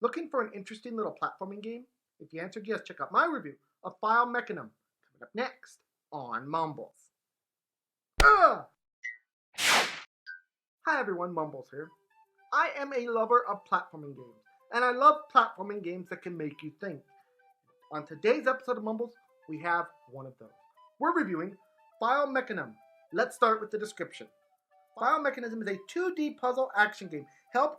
Looking for an interesting little platforming game? If you answered yes, check out my review of FILMECHANISM coming up next on Mumbles. Hi everyone, Mumbles here. I am a lover of platforming games, and I love platforming games that can make you think. On today's episode of Mumbles, we have one of those. We're reviewing FILMECHANISM. Let's start with the description. FILMECHANISM is a 2D puzzle action game. Help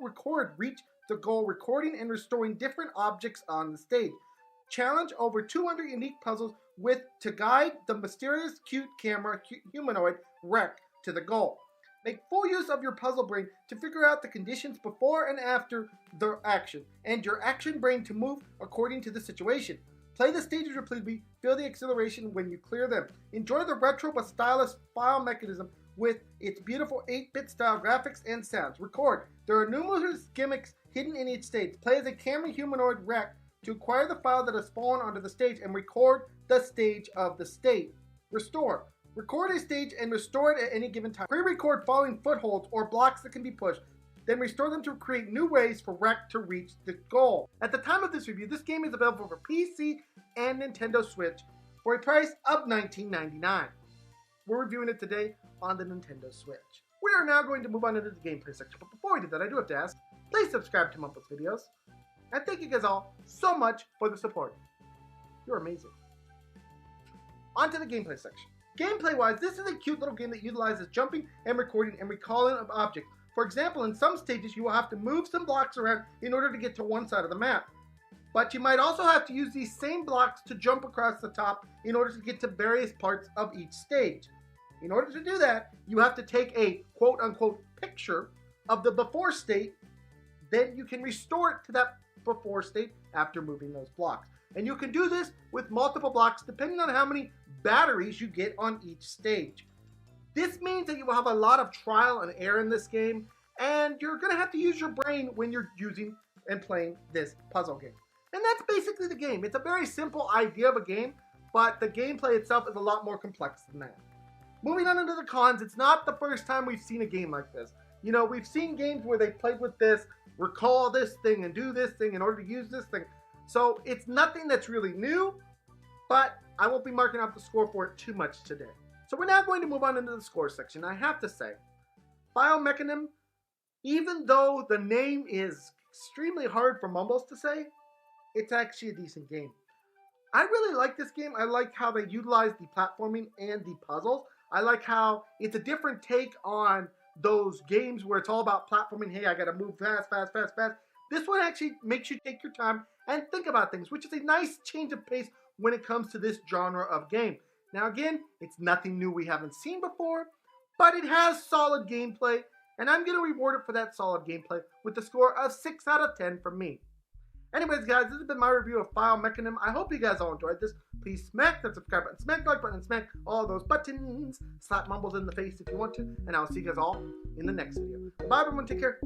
reach the goal, recording and restoring different objects on the stage. Challenge over 200 unique puzzles to guide the mysterious cute camera humanoid wreck to the goal. Make full use of your puzzle brain to figure out the conditions before and after the action, and your action brain to move according to the situation. Play the stages repeatedly, feel the exhilaration when you clear them. Enjoy the retro but stylish FILMECHANISM with its beautiful 8-bit style graphics and sounds. Record. There are numerous gimmicks hidden in each stage. Play as a camera humanoid wreck to acquire the file that has fallen onto the stage and record the stage of the state. Restore. Record a stage and restore it at any given time. Pre-record falling footholds or blocks that can be pushed. Then restore them to create new ways for Wreck to reach the goal. At the time of this review, this game is available for PC and Nintendo Switch for a price of $19.99. We're reviewing it today on the Nintendo Switch. We are now going to move on into the gameplay section, but before we do that, I do have to ask, please subscribe to MumblesVideos. And thank you guys all so much for the support. You're amazing. On to the gameplay section. Gameplay-wise, this is a cute little game that utilizes jumping and recording and recalling of objects. For example, in some stages, you will have to move some blocks around in order to get to one side of the map. But you might also have to use these same blocks to jump across the top in order to get to various parts of each stage. In order to do that, you have to take a quote-unquote picture of the before state. Then you can restore it to that before state after moving those blocks. And you can do this with multiple blocks depending on how many batteries you get on each stage. This means that you will have a lot of trial and error in this game, and you're going to have to use your brain when you're using and playing this puzzle game. And that's basically the game. It's a very simple idea of a game, but the gameplay itself is a lot more complex than that. Moving on into the cons, it's not the first time we've seen a game like this. You know, we've seen games where they played with this, recall this thing, and do this thing in order to use this thing. So it's nothing that's really new, but I won't be marking up the score for it too much today. So we're now going to move on into the score section. I have to say, FILMECHANISM, even though the name is extremely hard for Mumbles to say, it's actually a decent game. I really like this game. I like how they utilize the platforming and the puzzles. I like how it's a different take on those games where it's all about platforming. Hey, I gotta move fast, fast, fast, fast. This one actually makes you take your time and think about things, which is a nice change of pace when it comes to this genre of game. Now again, it's nothing new we haven't seen before, but it has solid gameplay, and I'm gonna reward it for that solid gameplay with a score of 6 out of 10 from me. Anyways, guys, this has been my review of FILMECHANISM. I hope you guys all enjoyed this. Please smack that subscribe button, smack the like button, and smack all those buttons. Slap Mumbles in the face if you want to, and I'll see you guys all in the next video. Bye, everyone. Take care.